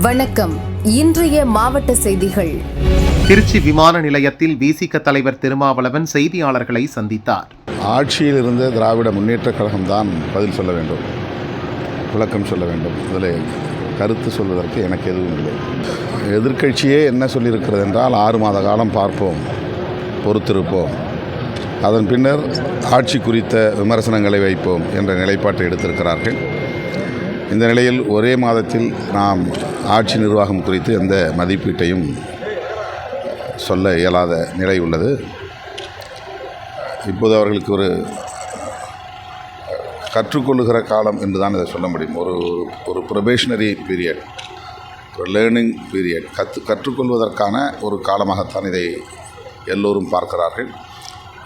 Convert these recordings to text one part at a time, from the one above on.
வணக்கம். இன்றைய மாவட்ட செய்திகள். திருச்சி விமான நிலையத்தில் விசிக தலைவர் திருமாவளவன் செய்தியாளர்களை சந்தித்தார். ஆட்சியில் இருந்த திராவிட முன்னேற்றக் கழகம்தான் பதில் சொல்ல வேண்டும், விளக்கம் சொல்ல வேண்டும். இதில் கருத்து சொல்வதற்கு எனக்கு எதுவும் இல்லை. எதிர்க்கட்சியே என்ன சொல்லியிருக்கிறது என்றால் 6 மாத காலம் பார்ப்போம், பொறுத்திருப்போம், அதன் பின்னர் ஆட்சி குறித்த விமர்சனங்களை வைப்போம் என்ற நிலைப்பாட்டை எடுத்திருக்கிறார்கள். இந்த நிலையில் ஒரே மாதத்தில் நாம் ஆட்சி நிர்வாகம் குறித்து எந்த மதிப்பீட்டையும் சொல்ல இயலாத நிலை உள்ளது. இப்போது அவர்களுக்கு ஒரு கற்றுக்கொள்ளுகிற காலம் என்று தான் இதை சொல்ல முடியும். ஒரு ப்ரொபேஷனரி பீரியட், ஒரு லேர்னிங் பீரியட், கற்றுக்கொள்வதற்கான ஒரு காலமாகத்தான் இதை எல்லோரும் பார்க்கிறார்கள்.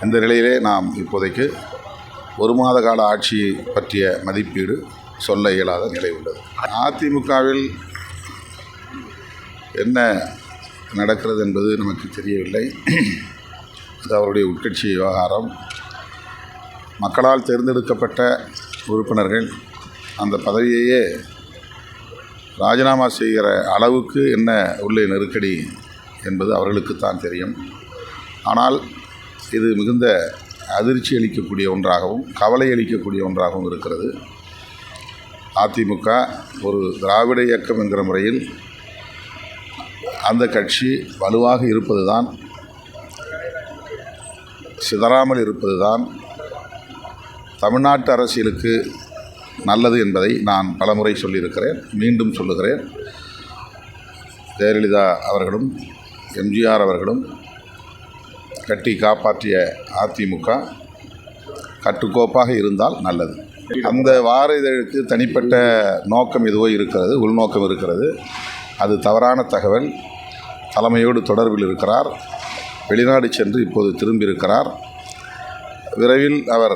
இந்த நிலையிலே நாம் இப்போதைக்கு 1 மாத கால ஆட்சி பற்றிய மதிப்பீடு சொல்ல இயலாத நிலை உள்ளது. அதிமுகவில் என்ன நடக்கிறது என்பது நமக்கு தெரியவில்லை. அது அவருடைய உட்கட்சி விவகாரம். மக்களால் தேர்ந்தெடுக்கப்பட்ட உறுப்பினர்கள் அந்த பதவியையே ராஜினாமா செய்கிற அளவுக்கு என்ன உள்ளே நெருக்கடி என்பது அவர்களுக்குத்தான் தெரியும். ஆனால் இது மிகுந்த அதிர்ச்சி அளிக்கக்கூடிய ஒன்றாகவும் கவலை அளிக்கக்கூடிய ஒன்றாகவும் இருக்கிறது. அதிமுக ஒரு திராவிட இயக்கம் என்கிற முறையில் அந்த கட்சி வலுவாக இருப்பது தான், சிதறாமல் இருப்பது தான் தமிழ்நாட்டு அரசியலுக்கு நல்லது என்பதை நான் பலமுறை சொல்லியிருக்கிறேன், மீண்டும் சொல்லுகிறேன். ஜெயலலிதா அவர்களும் எம்ஜிஆர் அவர்களும் கட்டி காப்பாற்றிய அதிமுக கட்டுக்கோப்பாக இருந்தால் நல்லது. அந்த வார இதழுக்கு தனிப்பட்ட நோக்கம் எதுவோ இருக்கிறது, உள்நோக்கம் இருக்கிறது. அது தவறான தகவல். தலைமையோடு தொடர்பில் இருக்கிறார், வெளிநாடு சென்று இப்போது திரும்பியிருக்கிறார். விரைவில் அவர்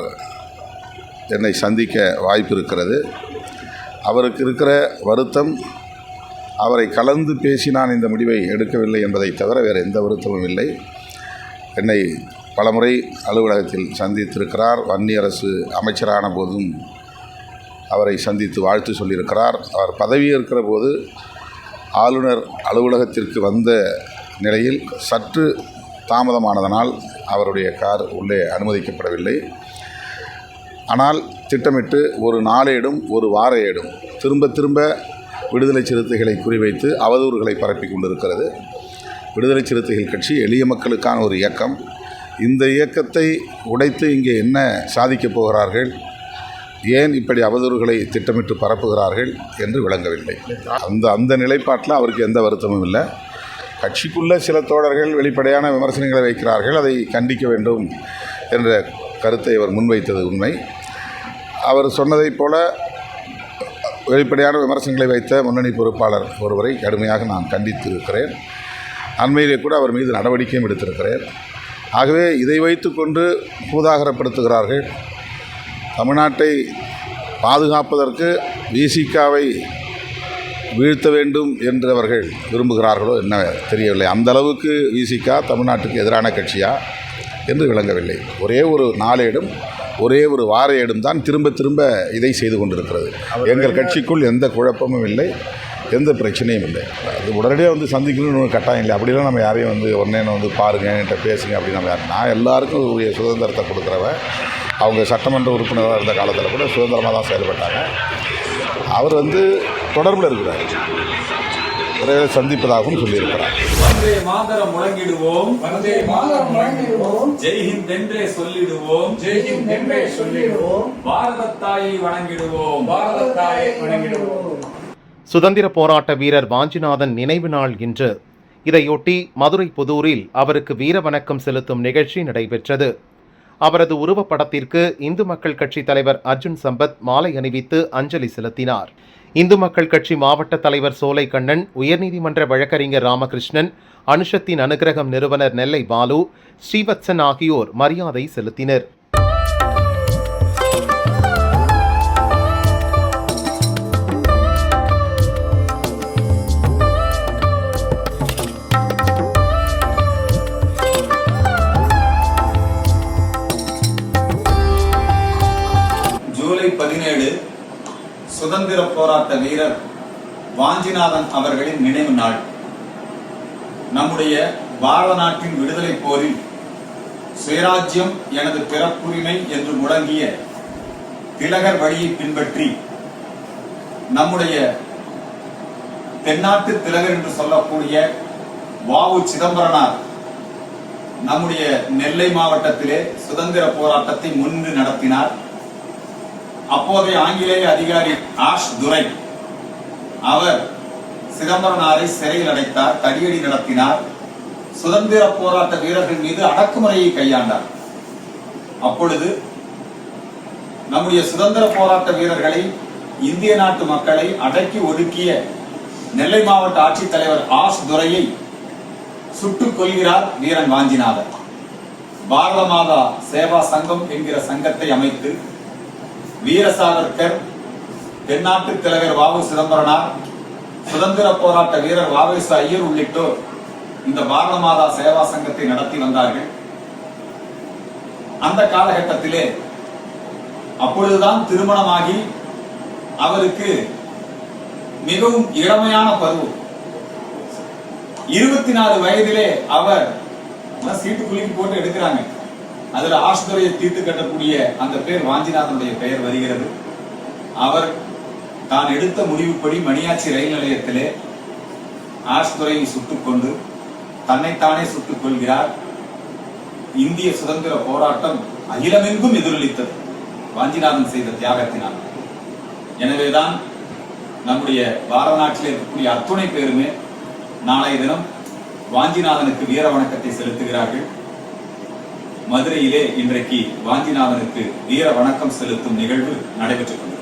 என்னை சந்திக்க வாய்ப்பு இருக்கிறது. அவருக்கு இருக்கிற வருத்தம், அவரை கலந்து பேசி நான் இந்த முடிவை எடுக்கவில்லை என்பதை தவிர வேறு எந்த வருத்தமும் இல்லை. என்னை பலமுறை அலுவலகத்தில் சந்தித்திருக்கிறார். வன்னியரசு அமைச்சரான போதும் அவரை சந்தித்து வாழ்த்து சொல்லியிருக்கிறார். அவர் பதவியேற்கிற போது ஆளுநர் அலுவலகத்திற்கு வந்த நிலையில் சற்று தாமதமானதனால் அவருடைய கார் உள்ளே அனுமதிக்கப்படவில்லை. ஆனால் திட்டமிட்டு ஒரு நாளேடும் ஒரு வார ஏடும் திரும்ப திரும்ப விடுதலை சிறுத்தைகளை குறிவைத்து அவதூறுகளை பரப்பி கொண்டிருக்கிறது. விடுதலை சிறுத்தைகள் கட்சி எளிய மக்களுக்கான ஒரு இயக்கம். இந்த இயக்கத்தை உடைத்து இங்கே என்ன சாதிக்கப் போகிறார்கள், ஏன் இப்படி அவதூறுகளை திட்டமிட்டு பரப்புகிறார்கள் என்று விளங்கவில்லை. அந்த நிலைப்பாட்டில் அவருக்கு எந்த வருத்தமும் இல்லை. கட்சிக்குள்ளே சில தோழர்கள் வெளிப்படையான விமர்சனங்களை வைக்கிறார்கள், அதை கண்டிக்க வேண்டும் என்ற கருத்தை அவர் முன்வைத்தது உண்மை. அவர் சொன்னதைப் போல வெளிப்படையான விமர்சனங்களை வைத்த முன்னணி பொறுப்பாளர் ஒருவரை கடுமையாக நான் கண்டித்திருக்கிறேன். அண்மையிலே கூட அவர் மீது நடவடிக்கையும் எடுத்திருக்கிறேன். ஆகவே இதை வைத்து கொண்டு பூதாகரப்படுத்துகிறார்கள். தமிழ்நாட்டை பாதுகாப்பதற்கு விசிகாவை வீழ்த்த வேண்டும் என்று அவர்கள் விரும்புகிறார்களோ என்ன தெரியவில்லை. அந்த அளவுக்கு விசிகா தமிழ்நாட்டுக்கு எதிரான கட்சியா என்று விளங்கவில்லை. ஒரே ஒரு நாளேடும் ஒரே ஒரு வார ஏடும் தான் திரும்ப திரும்ப இதை செய்து கொண்டிருக்கிறது. எங்கள் கட்சிக்குள் எந்த குழப்பமும் இல்லை, எந்த பிரச்சனையும் இல்லை. அது உடனடியாக வந்து சந்திக்கணும்னு கட்டாயம் இல்லை. அப்படிலாம் நம்ம யாரையும் வந்து உடனே வந்து பாருங்கள், என்கிட்ட பேசுங்க அப்படின்னு நம்ம நான் எல்லாருக்கும் உரிய சுதந்திரத்தை கொடுக்குறவன். அவங்க சட்டமன்ற உறுப்பினராக இருந்த காலத்தில் கூட சுதந்திரமாக தான் செயல்பட்டாங்க. அவர் வந்து தொடர்பில் இருக்கிறார், விரைவில் சந்திப்பதாகவும் சொல்லியிருக்கிறார். வந்தே மாதரம் முழங்கிடுவோம், வந்தே மாதரம் முழங்கிடுவோம், ஜெய்ஹிந்த் என்றே சொல்லிடுவோம், ஜெய்ஹிந்த் என்றே சொல்லிடுவோம், பாரதத்தாயை வணங்கிடுவோம், பாரதத்தாயை வணங்கிடுவோம். சுதந்திர போராட்ட வீரர் வாஞ்சிநாதன் நினைவு நாள் இன்று. இதையொட்டி மதுரை புதூரில் அவருக்கு வீர வணக்கம் செலுத்தும் நிகழ்ச்சி நடைபெற்றது. அவரது உருவப்படத்திற்கு இந்து மக்கள் கட்சி தலைவர் அர்ஜுன் சம்பத் மாலை அணிவித்து அஞ்சலி செலுத்தினார். இந்து மக்கள் கட்சி மாவட்ட தலைவர் சோலைக்கண்ணன், உயர்நீதிமன்ற வழக்கறிஞர் ராமகிருஷ்ணன், அனுஷத்தின் அனுகிரகம் நிறுவனர் நெல்லை பாலு, ஸ்ரீவத்சன் ஆகியோர் மரியாதை செலுத்தினர். ஜூலை 17 சுதந்திர போராட்ட வீரர் வாஞ்சி வாஞ்சிநாதன் அவர்களின் நினைவு நாள். நம்முடைய பாரத நாட்டின் விடுதலை போரில் சுயராஜ்யம் எனது பிறப்புரிமை என்று முழங்கிய திலகர் வழியை பின்பற்றி நம்முடைய தென்னாட்டு திலகர் என்று சொல்லக்கூடிய வ.உ. சிதம்பரனார் நம்முடைய நெல்லை மாவட்டத்திலே சுதந்திர போராட்டத்தை முன்னின்று நடத்தினார். அப்போதைய ஆங்கிலேய அதிகாரி ஆஷ் துரை அவர் சிதம்பரனாரை சிறையில் அடைத்தார், தடியடி நடத்தினார், சுதந்திர போராட்ட வீரர்கள் மீது அடக்குமுறையை கையாண்டார். அப்பொழுது நம்முடைய சுதந்திர போராட்ட வீரர்களை, இந்திய நாட்டு மக்களை அடக்கி ஒடுக்கிய நெல்லை மாவட்ட ஆட்சித்தலைவர் ஆஷ் துரையை சுட்டுக் கொள்கிறார் வீரன் வாஞ்சிநாதன். பாரத மாதா சேவா சங்கம் என்கிற சங்கத்தை அமைத்து வீர சாவர்கர், தென்னாட்டு திலகர் வ.உ. சிதம்பரனார், சுதந்திர போராட்ட வீரர் வ.வே.சு. ஐயர் உள்ளிட்டோர் இந்த பாரத மாதா சேவா சங்கத்தை நடத்தி வந்தார்கள். அந்த காலகட்டத்திலே அப்பொழுதுதான் திருமணமாகி அவருக்கு மிகவும் இளமையான பருவம். 24 வயதிலே அவர் சீட்டு குலுக்கி போட்டு எடுக்கிறாங்க. அதுல ஆஷ்துரையை தீர்த்து கட்டக்கூடிய அந்த பேர் வாஞ்சிநாதனுடைய பெயர் வருகிறது. அவர் தான் எடுத்த முடிவுப்படி மணியாச்சி ரயில் நிலையத்திலே ஆஷ்துரையை சுட்டுக் கொண்டு தன்னைத்தானே சுட்டுக் கொள்கிறார். இந்திய சுதந்திர போராட்டம் அகிலமெங்கும் எதிரொலித்தது வாஞ்சிநாதன் செய்த தியாகத்தினால். எனவேதான் நம்முடைய பாரத நாட்டில் இருக்கக்கூடிய அத்துணை பேருமே நாளைய தினம் வாஞ்சிநாதனுக்கு வீர வணக்கத்தை செலுத்துகிறார்கள். மதுரையிலே இன்றைக்கு வாஞ்சிநாதனுக்கு வீர வணக்கம் செலுத்தும் நிகழ்வு நடைபெற்றுக் கொண்டது.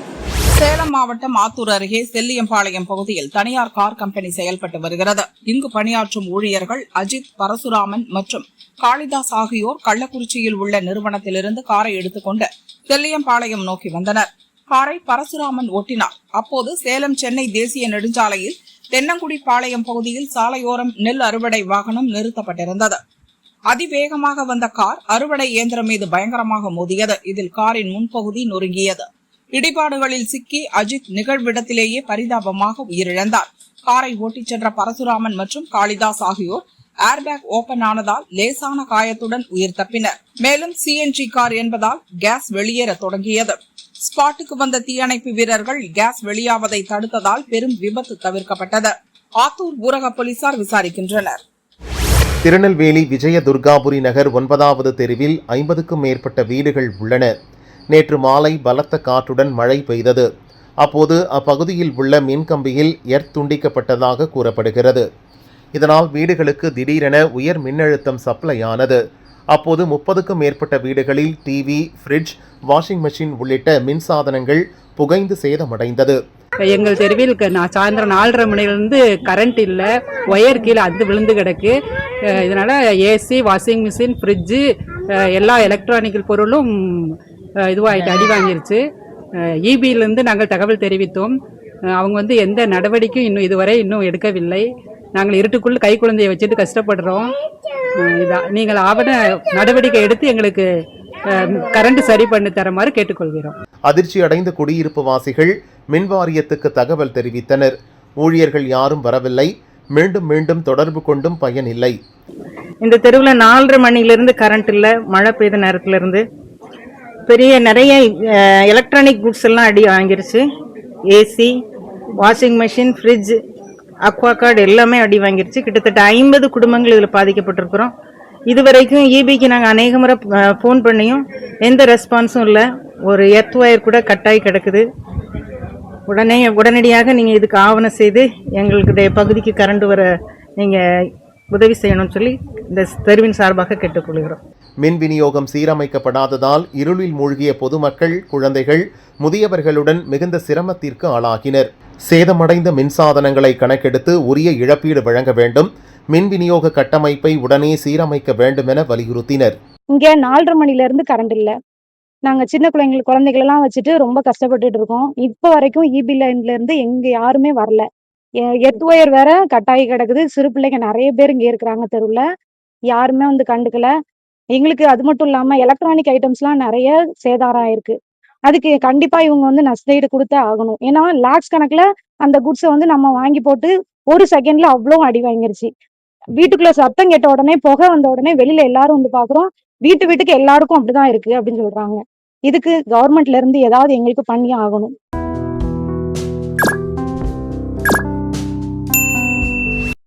சேலம் மாவட்டம் ஆத்தூர் அருகே செல்லியம்பாளையம் பகுதியில் தனியார் கார் கம்பெனி செயல்பட்டு வருகிறது. இங்கு பணியாற்றும் ஊழியர்கள் அஜித், பரசுராமன் மற்றும் காளிதாஸ் ஆகியோர் கள்ளக்குறிச்சியில் உள்ள நிறுவனத்திலிருந்து காரை எடுத்துக்கொண்டு செல்லியம்பாளையம் நோக்கி வந்தனர். காரை பரசுராமன் ஓட்டினார். அப்போது சேலம் சென்னை தேசிய நெடுஞ்சாலையில் தென்னங்குடி பாளையம் பகுதியில் சாலையோரம் நெல் அறுவடை வாகனம் நிறுத்தப்பட்டிருந்தது. அதிவேகமாக வந்த கார் அறுவடை இயந்திரம் மீது பயங்கரமாக மோதியது. இதில் காரின் முன்பகுதி நொறுங்கியது. இடிபாடுகளில் சிக்கி அஜித் நிகழ்விடத்திலேயே பரிதாபமாக உயிரிழந்தார். காரை ஓட்டிச் சென்ற பரசுராமன் மற்றும் காளிதாஸ் ஆகியோர் ஏர்பேக் ஓபன் ஆனதால் லேசான காயத்துடன் உயிர் தப்பினர். மேலும் சிஎன்ஜி கார் என்பதால் கேஸ் வெளியேற தொடங்கியது. ஸ்பாட்டுக்கு வந்த தீயணைப்பு வீரர்கள் கேஸ் வெளியாவதை தடுத்ததால் பெரும் விபத்து தவிர்க்கப்பட்டது. ஆத்தூர் ஊரக போலீசார் விசாரிக்கின்றனர். திருநெல்வேலி விஜய துர்காபுரி நகர் 9வது தெருவில் 50க்கும் மேற்பட்ட வீடுகள் உள்ளன. நேற்று மாலை பலத்த காற்றுடன் மழை பெய்தது. அப்போது அப்பகுதியில் உள்ள மின்கம்பியில் எர்த் துண்டிக்கப்பட்டதாக கூறப்படுகிறது. இதனால் வீடுகளுக்கு திடீரென உயர் மின்னழுத்தம் சப்ளை ஆனது. அப்போது 30க்கும் மேற்பட்ட வீடுகளில் டிவி, ஃப்ரிட்ஜ், வாஷிங் மெஷின் உள்ளிட்ட மின்சாதனங்கள் புகைந்து சேதமடைந்தது. எங்கள் தெருவில் சாயந்தரம் 4:30 மணிலிருந்து கரண்ட் இல்லை, ஒயர் கீழே அது விழுந்து கிடக்கு. இதனால ஏசி, வாஷிங் மிஷின், ஃப்ரிட்ஜு எல்லா எலக்ட்ரானிக்கல் பொருளும் இதுவாகிட்டு அடி வாங்கிருச்சு. இபியிலிருந்து நாங்கள் தகவல் தெரிவித்தோம். அவங்க எந்த நடவடிக்கையும் இன்னும் இதுவரை எடுக்கவில்லை. நாங்கள் இருட்டுக்குள் கை குழந்தையை வச்சுட்டு கஷ்டப்படுறோம். நீங்கள் ஆவண நடவடிக்கை எடுத்து எங்களுக்கு கரண்ட் சரி பண்ணி தருமாறு கேட்டுக்கொள்கிறோம். அதிர்ச்சி அடைந்த குடியிருப்பு வாசிகள் மின் வாரியத்துக்கு தகவல் தெரிவித்தனர். ஊழியர்கள் யாரும் வரவில்லை. மீண்டும் மீண்டும் தொடர்பு கொண்டும் பயன் இல்லை. இந்த தெருவில் 4:30 மணிலிருந்து கரண்ட் இல்லை. மழை பெய்த நேரத்திலிருந்து நிறைய எலக்ட்ரானிக் குட்ஸ் எல்லாம் அடி வாங்கிருச்சு. AC, washing machine, fridge, Aquaguard எல்லாமே அடி வாங்கிருச்சு. கிட்டத்தட்ட 50 குடும்பங்கள் இதில் பாதிக்கப்பட்டிருக்கிறோம். இதுவரைக்கும் இபிக்கு நாங்கள் அநேக முறை ஃபோன் பண்ணியும் எந்த ரெஸ்பான்ஸும் இல்லை. ஒரு எர்த் ஒயர் கூட கட்டாயி கிடக்குது. உடனடியாக நீங்கள் இதுக்கு ஆவணம் செய்து எங்களுடைய பகுதிக்கு கரண்ட் வர நீங்கள் உதவி செய்யணும்னு சொல்லி இந்த தெருவின் சார்பாக கேட்டுக்கொள்கிறோம். மின் விநியோகம் சீரமைக்கப்படாததால் இருளில் மூழ்கிய பொதுமக்கள், குழந்தைகள், முதியவர்களுடன் மிகுந்த சிரமத்திற்கு ஆளாகினர். சேதமடைந்த மின்சாதனங்களை கணக்கெடுத்து உரிய இழப்பீடு வழங்க வேண்டும். மின் விநியோக கட்டமைப்பை உடனே சீரமைக்க வேண்டும் என வலியுறுத்தினர். இங்கே 4:30 மணில கரண்ட் இல்லை. நாங்கள் சின்ன குழந்தைகளெல்லாம் வச்சுட்டு ரொம்ப கஷ்டப்பட்டுட்டு இருக்கோம். இப்போ வரைக்கும் இபி லைன்ல இருந்து எங்க யாருமே வரல. எர்த் ஒயர் வேற கட்டாயி கிடக்குது. சிறு பிள்ளைங்க நிறைய பேர் இங்கே இருக்கிறாங்க தெருவில். யாருமே கண்டுக்கல. எங்களுக்கு அது மட்டும் இல்லாமல் எலக்ட்ரானிக் ஐட்டம்ஸ்லாம் நிறைய சேதாரம் ஆயிருக்கு. அதுக்கு கண்டிப்பா இவங்க வந்து நஷ்டஈடு கொடுத்தே ஆகணும். ஏன்னா லேக்ஸ் கணக்குல அந்த குட்ஸை வந்து நம்ம வாங்கி போட்டு ஒரு செகண்ட்ல அவ்வளோ அடி வாங்கிருச்சு. வீட்டுக்குள்ள சத்தம் கேட்ட உடனே, புகை வந்த உடனே வெளியில எல்லாரும் வந்து பாக்குறோம். வீட்டுக்கு எல்லாருக்கும் அப்படிதான் இருக்கு அப்படின்னு சொல்றாங்க. இதுக்கு கவர்மெண்ட்ல இருந்து ஏதாவது எங்களுக்கு பண்ணி ஆகணும்.